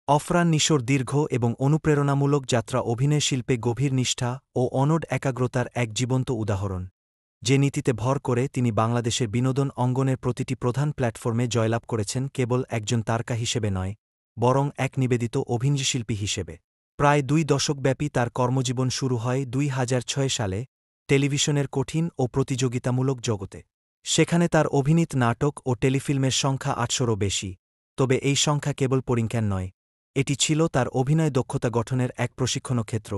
অফরান নিশোর দীর্ঘ এবং অনুপ্রেরণামূলক যাত্রা অভিনয় শিল্পে গভীর নিষ্ঠা ও অনড় একাগ্রতার এক জীবন্ত উদাহরণ, যে নীতিতে ভর করে তিনি বাংলাদেশের বিনোদন অঙ্গনের প্রতিটি প্রধান প্ল্যাটফর্মে জয়লাভ করেছেন কেবল একজন তারকা হিসেবে নয়, বরং এক নিবেদিত অভিনয়শিল্পী হিসেবে। প্রায় 2 দশকব্যাপী তার কর্মজীবন শুরু হয় 2006 সালে টেলিভিশনের কঠিন ও প্রতিযোগিতামূলক জগতে। সেখানে তার অভিনীত নাটক ও টেলিফিল্মের সংখ্যা 800-রও বেশি, তবে এই সংখ্যা কেবল পরিজ্ঞান নয়, এটি ছিল তার অভিনয় দক্ষতা গঠনের এক প্রশিক্ষণ ক্ষেত্র,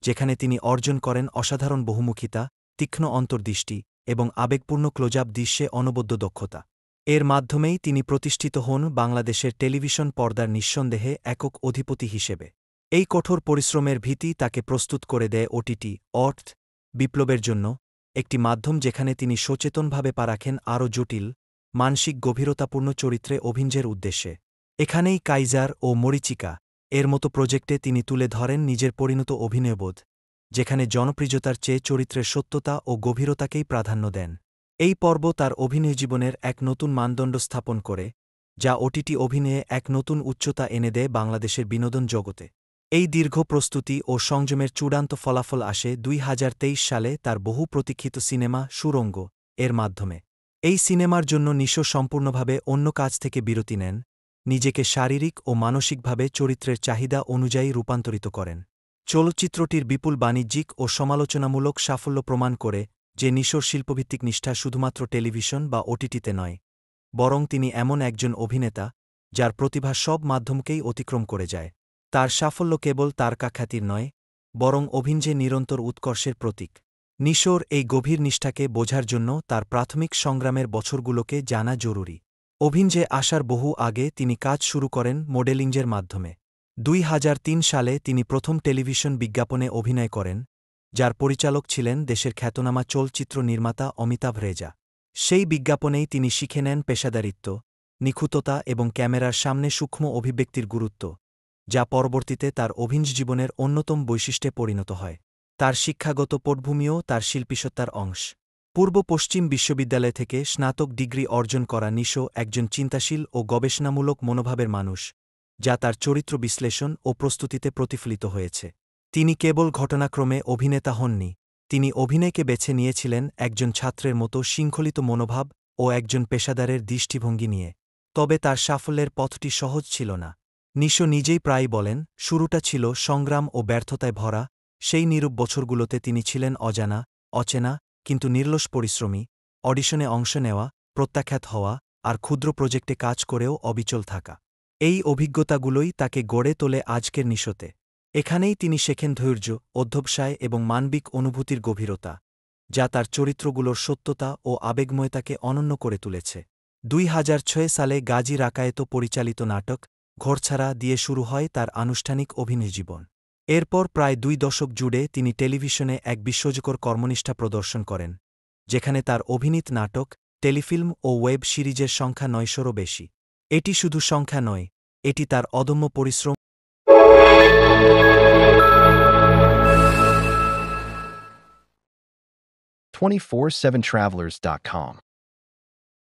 যেখানে তিনি অর্জন করেন অসাধারণ বহুমুখিতা, তীক্ষ্ণ অন্তর্দৃষ্টি এবং আবেগপূর্ণ ক্লোজআপ দৃশ্যে অনবদ্য দক্ষতা। এর মাধ্যমেই তিনি প্রতিষ্ঠিত হন বাংলাদেশের টেলিভিশন পর্দার নিঃসন্দেহে একক অধিপতি হিসেবে। এই কঠোর পরিশ্রমের ভীতি তাকে প্রস্তুত করে দেয় ওটিটি বিপ্লবের জন্য, একটি মাধ্যম যেখানে তিনি সচেতনভাবে পা রাখেন আরও জটিল, মানসিক গভীরতাপূর্ণ চরিত্রে অভিনয়ের উদ্দেশ্যে। এখানেই কাইজার ও মরীচিকা এর মতো প্রজেক্টে তিনি তুলে ধরেন নিজের পরিণত অভিনয়বোধ, যেখানে জনপ্রিয়তার চেয়ে চরিত্রের সত্যতা ও গভীরতাকেই প্রাধান্য দেন। এই পর্ব তার অভিনয় জীবনের এক নতুন মানদণ্ড স্থাপন করে, যা ওটিটি অভিনয়ে এক নতুন উচ্চতা এনে দেয় বাংলাদেশের বিনোদন জগতে। এই দীর্ঘ প্রস্তুতি ও সংযমের চূড়ান্ত ফলাফল আসে 2023 সালে তার বহু প্রতীক্ষিত সিনেমা সুড়ঙ্গ এর মাধ্যমে। এই সিনেমার জন্য নিশো সম্পূর্ণভাবে অন্য কাজ থেকে বিরতি নেন, নিজেকে শারীরিক ও মানসিকভাবে চরিত্রের চাহিদা অনুযায়ী রূপান্তরিত করেন। চলচ্চিত্রটির বিপুল বাণিজ্যিক ও সমালোচনামূলক সাফল্য প্রমাণ করে যে নিশোর শিল্পভিত্তিক নিষ্ঠা শুধুমাত্র টেলিভিশন বা ওটিটিতে নয়, বরং তিনি এমন একজন অভিনেতা যার প্রতিভা সব মাধ্যমকেই অতিক্রম করে যায়। তার সাফল্য কেবল তারকা খ্যাতির নয়, বরং অভিনয়ে নিরন্তর উৎকর্ষের প্রতীক। নিশোর এই গভীর নিষ্ঠাকে বোঝার জন্য তার প্রাথমিক সংগ্রামের বছরগুলোকে জানা জরুরি। অভিনয়ে আসার বহু আগে তিনি কাজ শুরু করেন মডেলিংয়ের মাধ্যমে। 2003 সালে তিনি প্রথম টেলিভিশন বিজ্ঞাপনে অভিনয় করেন, যার পরিচালক ছিলেন দেশের খ্যাতনামা চলচ্চিত্র নির্মাতা অমিতাভ রেজা। সেই বিজ্ঞাপনেই তিনি শিখে নেন পেশাদারিত্ব, নিখুঁততা এবং ক্যামেরার সামনে সূক্ষ্ম অভিব্যক্তির গুরুত্ব, যা পরবর্তীতে তার অভিনয় জীবনের অন্যতম বৈশিষ্ট্যে পরিণত হয়। তার শিক্ষাগত পটভূমিও তার শিল্পীসত্তার অংশ। পূর্ব পশ্চিম বিশ্ববিদ্যালয় থেকে স্নাতক ডিগ্রি অর্জন করা নিশো একজন চিন্তাশীল ও গবেষণামূলক মনোভাবের মানুষ, যা তার চরিত্র বিশ্লেষণ ও প্রস্তুতিতে প্রতিফলিত হয়েছে। তিনি কেবল ঘটনাক্রমে অভিনেতা হননি, তিনি অভিনয়কে বেছে নিয়েছিলেন একজন ছাত্রের মতো শৃঙ্খলিত মনোভাব ও একজন পেশাদারের দৃষ্টিভঙ্গি নিয়ে। তবে তার সাফল্যের পথটি সহজ ছিল না। নিশো নিজেই প্রায় বলেন, শুরুটা ছিল সংগ্রাম ও ব্যর্থতায় ভরা। সেই নিরূপ বছরগুলোতে তিনি ছিলেন অজানা, অচেনা, কিন্তু নির্লস পরিশ্রমী, অডিশনে অংশ নেওয়া, প্রত্যাখ্যাত হওয়া আর ক্ষুদ্র প্রজেক্টে কাজ করেও অবিচল থাকা। এই অভিজ্ঞতাগুলোই তাকে গড়ে তোলে আজকের নিশোতে। এখানেই তিনি শেখেন ধৈর্য, অধ্যবসায় এবং মানবিক অনুভূতির গভীরতা, যা তার চরিত্রগুলোর সত্যতা ও আবেগময়তাকে অনন্য করে তুলেছে। 2006 সালে গাজী রাকায়েত পরিচালিত নাটক ঘরছাড়া দিয়ে শুরু হয় তার আনুষ্ঠানিক অভিনয় জীবন। এরপর প্রায় 2 দশক জুড়ে তিনি টেলিভিশনে এক বিস্ময়কর কর্মনিষ্ঠা প্রদর্শন করেন, যেখানে তার অভিনীত নাটক, টেলিফিল্ম ও ওয়েব সিরিজের সংখ্যা 900-রও বেশি। এটি শুধু সংখ্যা নয়, এটি তার অদম্য পরিশ্রম 247travelers.com